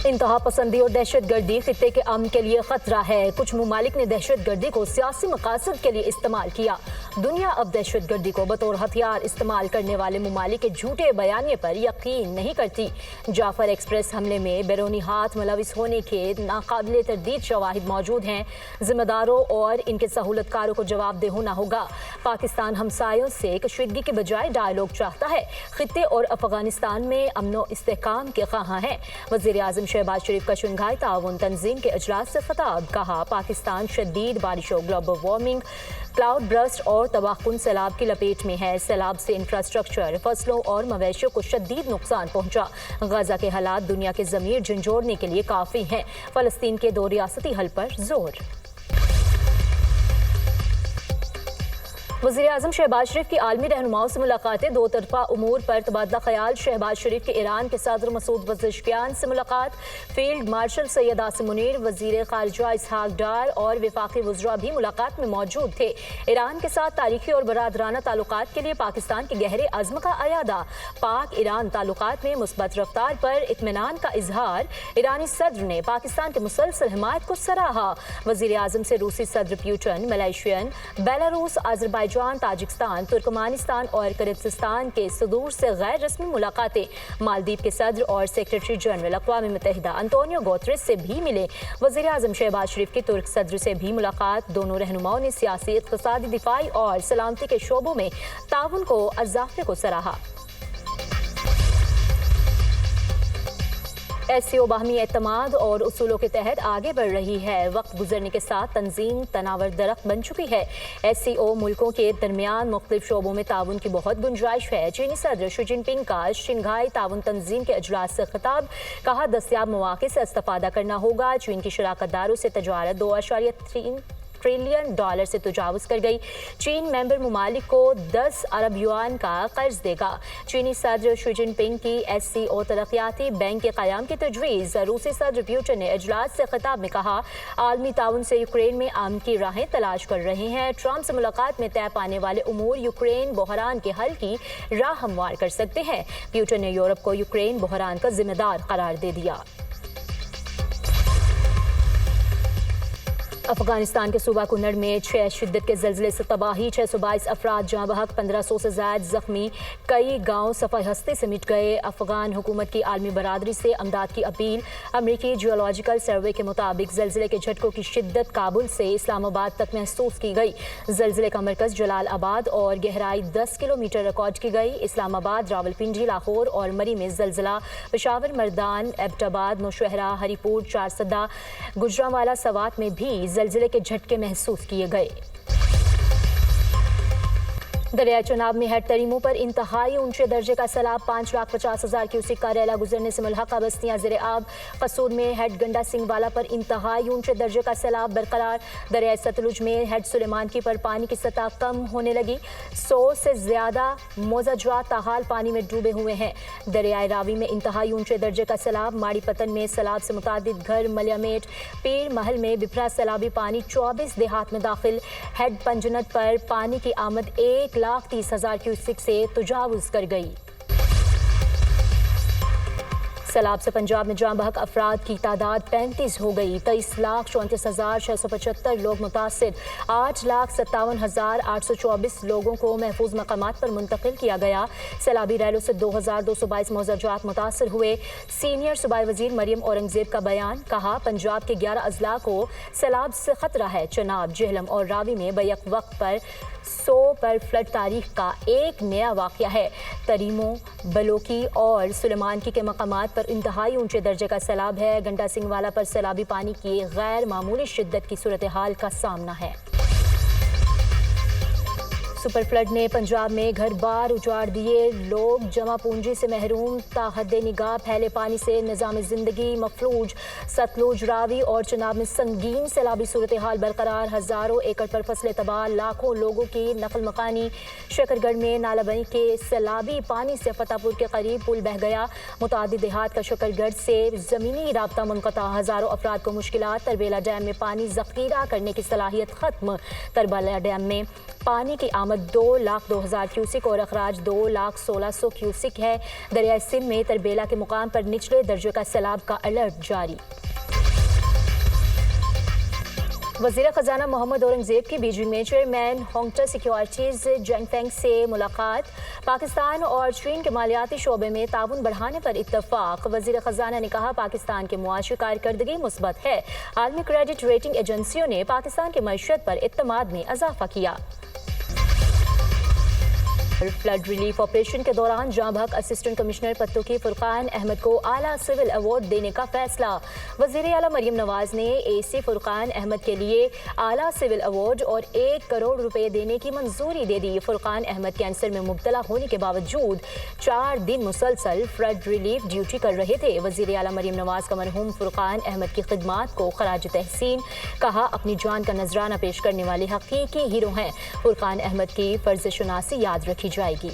इंतहा पसंदी और दहशत गर्दी खित्ते के अमन के लिए खतरा है। कुछ ममालिक ने दहशत गर्दी को सियासी मकासद के लिए इस्तेमाल किया। दुनिया अब दहशत गर्दी को बतौर हथियार इस्तेमाल करने वाले ममालिक के झूठे बयानिए पर यकीन नहीं करती। जाफर एक्सप्रेस हमले में बैरूनी हाथ मुलविस होने के नाकाबिले तरदीद शवाहिद मौजूद हैं। जिम्मेदारों और इनके सहूलतकारों को जवाबदेह होना होगा। पाकिस्तान हमसायों से कशीदगी के बजाय डायलॉग चाहता है। खित्ते और अफगानिस्तान में अमनो इस्तेहकाम के ख़्वाह हैं। वज़ीर आज़म शहबाज शरीफ का शंघाई ताउन तंजीम के इजलास से खिताब। कहा, पाकिस्तान शदीद बारिशों, ग्लोबल वार्मिंग, क्लाउड ब्रस्ट और तबाहकुन सैलाब की लपेट में है। सैलाब से इंफ्रास्ट्रक्चर, फसलों और मवेशियों को शदीद नुकसान पहुंचा। गजा के हालात दुनिया के ज़मीर झंझोड़ने के लिए काफ़ी हैं। फ़लस्तीन के 2 रियासती हल पर जोर। वज़ीर आज़म शहबाज शरीफ की आलमी रहनुमाओं से मुलाकातें। 2 तरफ़ा उमूर पर तबादला ख्याल। शहबाज शरीफ के ईरान के सदर मसूद पज़ेशकियान से मुलाकात। फील्ड मार्शल सैयद आसिम मुनीर, वज़ीर ख़ारिजा इसहाक डार और वफ़ाक़ी वज़रा भी मुलाकात में मौजूद थे। ईरान के साथ तारीख़ी और बरादराना ताल्लुकात के लिए पाकिस्तान के गहरे अज़्म का अयादा। पाक ईरान ताल्लुकात में मुस्बत रफ्तार पर इत्मीनान का इजहार। ईरानी सदर ने पाकिस्तान के मुसलसल हिमायत को सराहा। वज़ीर आज़म से रूसी सदर Putin, Malaysian, Belarus, Azerbaijan, Tajikistan, Turkmenistan और किर्गिस्तान के सदूर से गैर रस्मी मुलाकातें। मालदीव के सदर और सेक्रेटरी जनरल अक़वाम मुत्तहिदा अंतोनियो गुतेरेस से भी मिले। वज़ीर आज़म शहबाज शरीफ की तुर्क सदर से भी मुलाकात। दोनों रहनुमाओं ने सियासी, इक़्तिसादी, दिफाई और सलामती के शोबों में ताउन को अज़ाफ़े को सराहा। SCO बाहमी एतमाद और उसूलों के तहत आगे बढ़ रही है। वक्त गुजरने के साथ तंजीम तनावर दरख्त बन चुकी है। SCO मुल्कों के दरमियान मुख्तलिफ शोबों में ताउन की बहुत गुंजाइश है। चीनी सदर शी जिनपिंग का शंघाई ताउन तंजीम के इजलास से खिताब। कहा, दस्तियाब मौक़े से इस्तेफादा करना होगा। चीन की शराकतदारों से तजारत $2.3 ट्रिलियन से तजावुज कर गई। चीन मेंबर ममालिक को 10 अरब युआन का कर्ज देगा। चीनी सदर शी जिनपिंग की SCO तरक्याती बैंक के क़याम की तजवीज़। रूसी सदर पुतिन ने इजलास से खिताब में कहा, आलमी ताउन से यूक्रेन में अमन की राहें तलाश कर रहे हैं। ट्रंप से मुलाकात में तय पाने वाले उमूर यूक्रेन बहरान के हल की राह हमवार कर सकते हैं। पुतिन ने यूरोप को यूक्रेन बहरान का जिम्मेदार करार दे दिया। अफगानिस्तान के सूबा कुन्नड़ में 6 शिद्दत के ज़लज़ले से तबाही। 622 अफराद जाँ बहक, 1500 से ज़ायद ज़ख्मी। कई गाँव सफ़ाई हस्ती से मिट गए। अफगान हुकूमत की आलमी बरादरी से अमदाद की अपील। अमरीकी जियोलॉजिकल सर्वे के मुताबिक ज़लज़ले के झटकों की शिद्दत काबुल से इस्लामाबाद तक महसूस की गई। ज़लज़ले का मरकज़ जलालाबाद और गहराई 10 किलोमीटर रिकॉर्ड की गई। इस्लामाबाद, रावलपिंडी, लाहौर और मरी में ज़लज़ला। पेशावर, मर्दान, एबटाबाद, नौशहरा, हरीपुर, चारसदा, गुजरांवाला, सवात में भी ज़लज़ले के झटके महसूस किए गए। दरिया चनाब में हेड तरीमों पर इंतहाई ऊंचे दर्जे का सैलाब। 5,50,000 क्यूसिक का रेला गुजरने से मुल्हका बस्तियां ज़ेरे आब। कसूर में हेड गंडा सिंह वाला पर इंतहाई ऊंचे दर्जे का सैलाब बरकरार। दरिया सतलुज में हेड सुलेमान की पर पानी की सतह कम होने लगी। 100 से ज़्यादा मोज़ाजात ताहाल पानी में डूबे हुए हैं। दरियाए रावी में इंतहाई ऊंचे दर्जे का सैलाब। माड़ी पतन में सैलाब से मुतादिद घर, मलियामेट, पीर महल में बिफरा सैलाबी पानी। 24 देहात में दाखिल। हेड पंजनत पर पानी की आमद 1,30,000 क्यूसिक से तजावुज़ कर गई। सैलाब से पंजाब में जाँ बहक अफराद की तादाद 35 हो गई। 23,34,675 लोग मुतासिर। 8,57,824 लोगों को महफूज मकामात पर मुंतकिल किया गया। सैलाबी रैलों से 2,222 मोज़ाजात मुतासिर हुए। सीनियर सूबाई वजीर मरियम औरंगजेब का बयान। कहा, पंजाब के 11 अजला को सैलाब से खतरा है। चनाब, जेहलम और रावी में बैक वक्त पर 100 पर फ्लड तारीख का एक नया वाक़या है। तरीमों, बलोकी और सुलेमानकी के मकामात पर इंतहाई ऊंचे दर्जे का सैलाब है। गंडा सिंह वाला पर सैलाबी पानी की गैर मामूली शिद्दत की सूरत हाल का सामना है। सुपर फ्लड ने पंजाब में घर बार उजाड़ दिए। लोग जमा पूंजी से महरूम। ताहद निगाह फैले पानी से निज़ाम ज़िंदगी मफलूज। सतलुज, रावी और चनाब में संगीन सैलाबी सूरत हाल बरकरार। हज़ारों एकड़ पर फसलें तबाह। लाखों लोगों की नकल मकानी। शकरगढ़ में नालाबनी के सैलाबी पानी से फतेहपुर के करीब पुल बह गया। मुतादिद देहात का शकरगढ़ से ज़मीनी राब्ता मुनक़ता। हज़ारों अफराद को मुश्किलात। तरबेला डैम में पानी ज़ख़ीरा करने की सलाहियत ख़त्म। तरबेला डैम में पानी की आमद 2,02,000 क्यूसिक और अखराज 2,16,100 क्यूसिक है। दरिया सिंध में तरबेला के मुकाम पर निचले दर्जे का सैलाब का अलर्ट जारी। वज़ीर ख़जाना मोहम्मद औरंगज़ेब की बीजिंग में चेयरमैन होंगटा सिक्योरिटीज़ जेंगफेंग से मुलाकात। पाकिस्तान और चीन के मालियाती शोबे में ताउन बढ़ाने पर इत्तफाक। वज़ीर ख़जाना ने कहा पाकिस्तान की मुआशी कारकर्दगी मुस्बत है। आलमी क्रेडिट रेटिंग एजेंसियों ने पाकिस्तान की मईशत पर इत्तमाद में इजाफा किया। फ्लड रिलीफ ऑपरेशन के दौरान जाँ बहक असिस्टेंट कमिश्नर पत्तुकी फुरकान अहमद को आला सिविल अवार्ड देने का फैसला। वज़ीर आला मरियम नवाज ने AC फुरकान अहमद के लिए आला सिविल अवार्ड और 1 करोड़ रुपए देने की मंजूरी दे दी। फुरकान अहमद कैंसर में मुब्तला होने के बावजूद 4 दिन मुसलसल फ्लड रिलीफ ड्यूटी कर रहे थे। वज़ीर आला मरियम नवाज का मरहूम फुरकान अहमद की खिदमात को खराज तहसीन कहा। अपनी जान का नजराना पेश करने वाले हकीकी हीरो हैं। फुरकान अहमद की फर्ज शुनासी याद रखी जाएगी।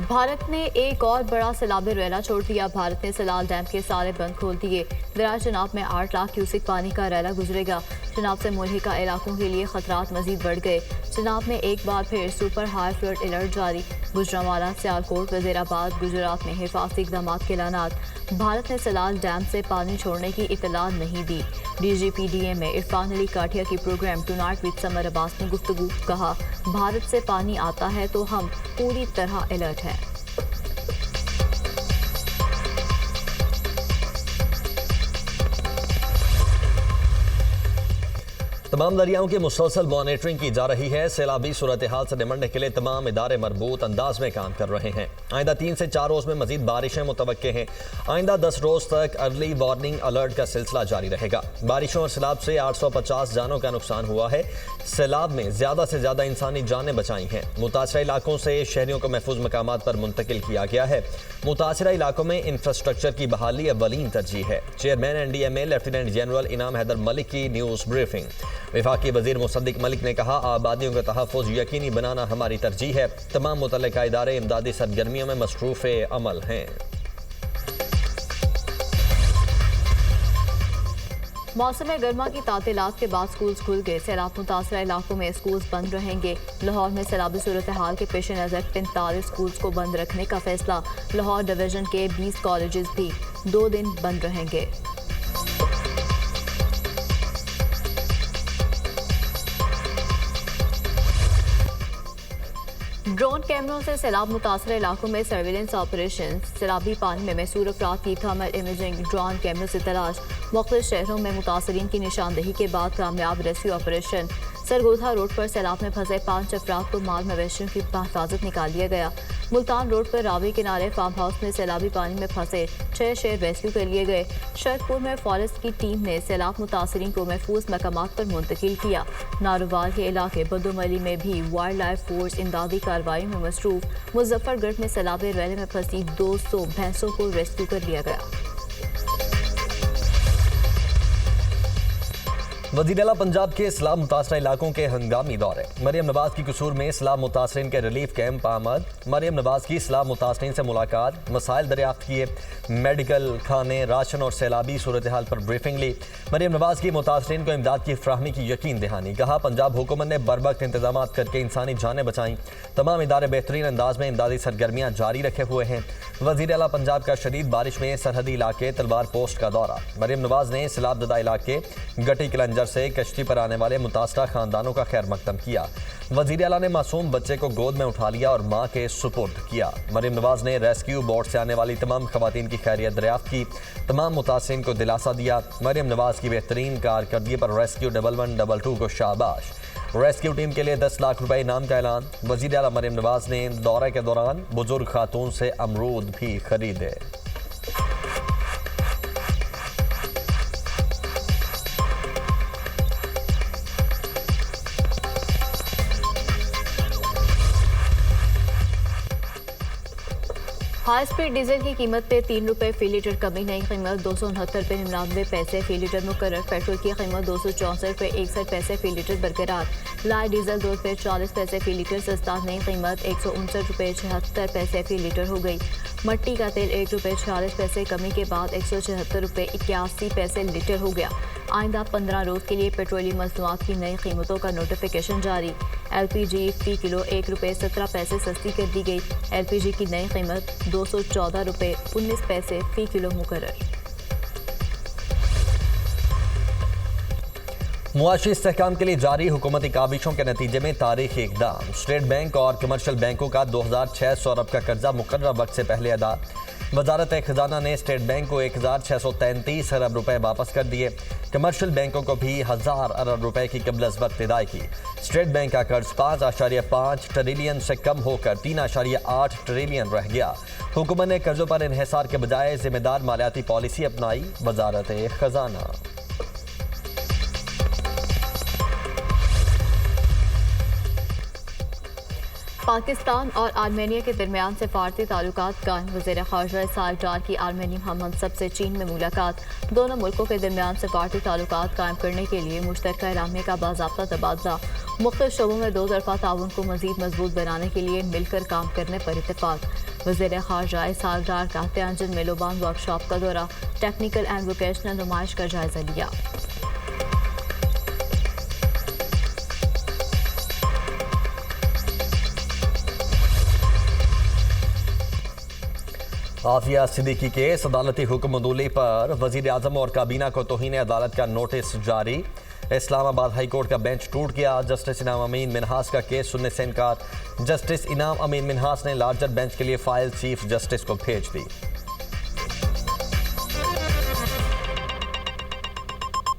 भारत ने एक और बड़ा सैलाबी रैला छोड़ दिया। भारत ने सलाल डैम के सारे बंद खोल दिए। दरिया चनाब में 8 लाख क्यूसिक पानी का रैला गुजरेगा। चनाब से मुल्हिका इलाकों के लिए खतरात मजीद बढ़ गए। चनाब में एक बार फिर सुपर हाई फ्लड अलर्ट जारी। गुजरांवाला, सियालकोट, वजीराबाद, गुजरात में हिफाजती इक़दाम के ऐलानात। भारत ने सलाल डैम से पानी छोड़ने की इतला नहीं दी। DGPDM में इरफान अली काठिया की program tonight with Samar Abbas ने गुफ्तगू। कहा भारत से पानी आता है तो हम पूरी तरह अलर्ट हैं। तमाम दरियाओं की मुसलसल मॉनिटरिंग की जा रही है। सैलाबी सूरत हाल से निपटने के लिए तमाम इदारे मरबूत अंदाज में काम कर रहे हैं। आइंदा 3 से 4 रोज़ में मजीद बारिशें मुतवक्के हैं। आइंदा 10 रोज़ तक अर्ली वार्निंग अलर्ट का सिलसिला जारी रहेगा। बारिशों और सैलाब से 850 जानों का नुकसान हुआ है। सैलाब में ज़्यादा से ज़्यादा इंसानी जानें बचाई हैं। मुतासरा इलाकों से शहरियों को महफूज मकामात पर मुंतकिल किया गया है। मुतासरा इलाकों में इंफ्रास्ट्रक्चर की बहाली अव्वलीन तरजीह है। चेयरमैन NDMA लेफ्टिनेंट जनरल इनाम हैदर मलिक की न्यूज़ ब्रीफिंग। वफाकी वज़ीर मुसद्दिक मलिक ने कहा आबादियों का तहफ़्फ़ुज़ यकीनी बनाना हमारी तरजीह है। तमाम मुतल्लिका इदारे इमदादी सरगर्मियों में मसरूफ़ अमल हैं। मौसम गर्मा की तातीलात के बाद स्कूल्स खुल गए। सैलाब मुतासरा इलाकों में स्कूल्स बंद रहेंगे। लाहौर में सैलाबी सूरत हाल के पेश नज़र 45 स्कूल्स को बंद रखने का फैसला। लाहौर डिवीजन के 20 कॉलेजेस भी 2 दिन बंद रहेंगे। ड्रोन कैमरों से सैलाब मुतासर इलाकों में सर्विलेंस ऑपरेशन। सैलाबी पानी में महसूर अफराद की थर्मल इमेजिंग ड्रोन कैमरों से तलाश। मुख्तलिफ शहरों में मुतासरीन की निशानदही के बाद कामयाब रेस्क्यू ऑपरेशन। सरगोधा रोड पर सैलाब में फंसे 5 अफराद को माल मवेशियों की हिफाजत निकाल दिया गया। मुल्तान रोड पर रावी किनारे फार्म हाउस में सैलाबी पानी में फंसे 6 शेर रेस्क्यू कर लिए गए। शरदपुर में फॉरेस्ट की टीम ने सैलाब मुतासरीन को महफूज मकामात पर मुंतकिल किया। नारोवाल के इलाके बदोमली में भी वाइल्ड लाइफ फोर्स इमदादी कार्रवाई में मसरूफ। मुजफ्फरगढ़ में सैलाबी रैले में फंसी 200 भैंसों को रेस्क्यू कर लिया गया। वज़ीर आला पंजाब के सैलाब मुतासरा इलाकों के हंगामी दौरे। मरियम नवाज की कसूर में सैलाब मुतासरीन के रिलीफ कैंप आमद। मरियम नवाज की सैलाब मुतासरीन से मुलाकात, मसाइल दरियाफ्त किए, मेडिकल, खाने, राशन और सैलाबी सूरत हाल पर ब्रीफिंग ली। मरियम नवाज की मुतासरीन को इमदाद की फ्राहमी की यकीन दहानी। कहा पंजाब हुकूमत ने बरवक्त इंतजाम करके इंसानी जानें बचाईं। तमाम इदारे बेहतरीन अंदाज में इमदादी सरगर्मियाँ जारी रखे हुए हैं। वज़ीर आला पंजाब का शदीद बारिश में सरहदी इलाके तलवार पोस्ट का दौरा। मरियम नवाज ने सैलाबज़दा इलाके गटी कलंजर से कश्ती पर आने वाले मुतासरा खानदानों का खैर मकदम किया। वज़ीर आला ने मासूम बच्चे को गोद में उठा लिया और मां के सुपुर्द किया। मरियम नवाज ने रेस्क्यू बोट से आने वाली तमाम खवातीन की खैरियत दरियाफ्त की। तमाम मुतासरीन को दिलासा दिया। मरियम नवाज की बेहतरीन कारकर्दगी पर रेस्क्यू 1122 को शाबाश। रेस्क्यू टीम के लिए 10 लाख रुपए इनाम का ऐलान। वज़ीर आला मरियम नवाज ने दौरे के दौरान बुजुर्ग खातून से अमरूद भी खरीदे। हाई स्पीड डीजल की कीमत पे 3 रुपये फी लीटर कमी। नई कीमत 269.99 फी लीटर मुकर्रर। पेट्रोल की कीमत 264.61 फी लीटर बरकरार। लाइट डीजल 2 रुपये 40 पैसे फी लीटर सस्ता। नई कीमत 159.76 फी लीटर हो गई। मट्टी का तेल 1 रुपये 46 पैसे कमी के बाद 176.81 लीटर हो गया। आइंदा 15 रोज के लिए पेट्रोलियम मसनूआत की नई कीमतों का नोटिफिकेशन जारी। LPG फी किलो ₹1.17 सस्ती कर दी गई। LPG की नई कीमत ₹214.19 फी किलो मुकर्रर। मुआशी इस्तेहकाम के लिए जारी हुकूमती काबिशों के नतीजे में तारीखी इक़दाम। स्टेट बैंक और कमर्शियल बैंकों का 2600 अरब का कर्जा मुकर्रर वक्त से पहले अदा। वजारत खजाना ने स्टेट बैंक को 1633 अरब रुपए वापस कर दिए। कमर्शियल बैंकों को भी 1000 अरब रुपए की कबल अज़ वक्त अदायगी की। स्टेट बैंक का कर्ज 5.5 ट्रिलियन से कम होकर 3.8 ट्रिलियन रह गया। हुकूमत ने कर्जों पर इन्हिसार के बजाय जिम्मेदार मालियाती पॉलिसी अपनाई। वजारत खजाना। पाकिस्तान और आर्मेनिया के दरमियान सिफारती ताल्लुकात कायम। वज़ीर ख़ारजा इस्हाक डार की आर्मेनी हममनसब से चीन में मुलाकात। दोनों मुल्कों के दरमियान सिफारती ताल्लुकात कायम करने के लिए मुश्तरका एलामिया का बाज़ाब्ता तबादला। मुख्तलिफ शोबों में दो तरफ़ा ताउन को मज़ीद मजबूत बनाने के लिए मिलकर काम करने पर इत्तेफाक। वज़ीर ख़ारजा इस्हाक डार का त्यानजिन में लोबान वर्कशॉप का दौरा। टेक्निकल एंड वोकेशनल नुमाइश का जायजा लिया। आसिया सिद्दीकी केस अदालती हुक्म अदूली पर वज़ीर आज़म और काबीना को तौहीन अदालत का नोटिस जारी। इस्लामाबाद हाई कोर्ट का बेंच टूट गया। जस्टिस इनाम अमीन मिन्हास का केस सुनने से इनकार। जस्टिस इनाम अमीन मिन्हास ने लार्जर बेंच के लिए फाइल चीफ जस्टिस को भेज दी।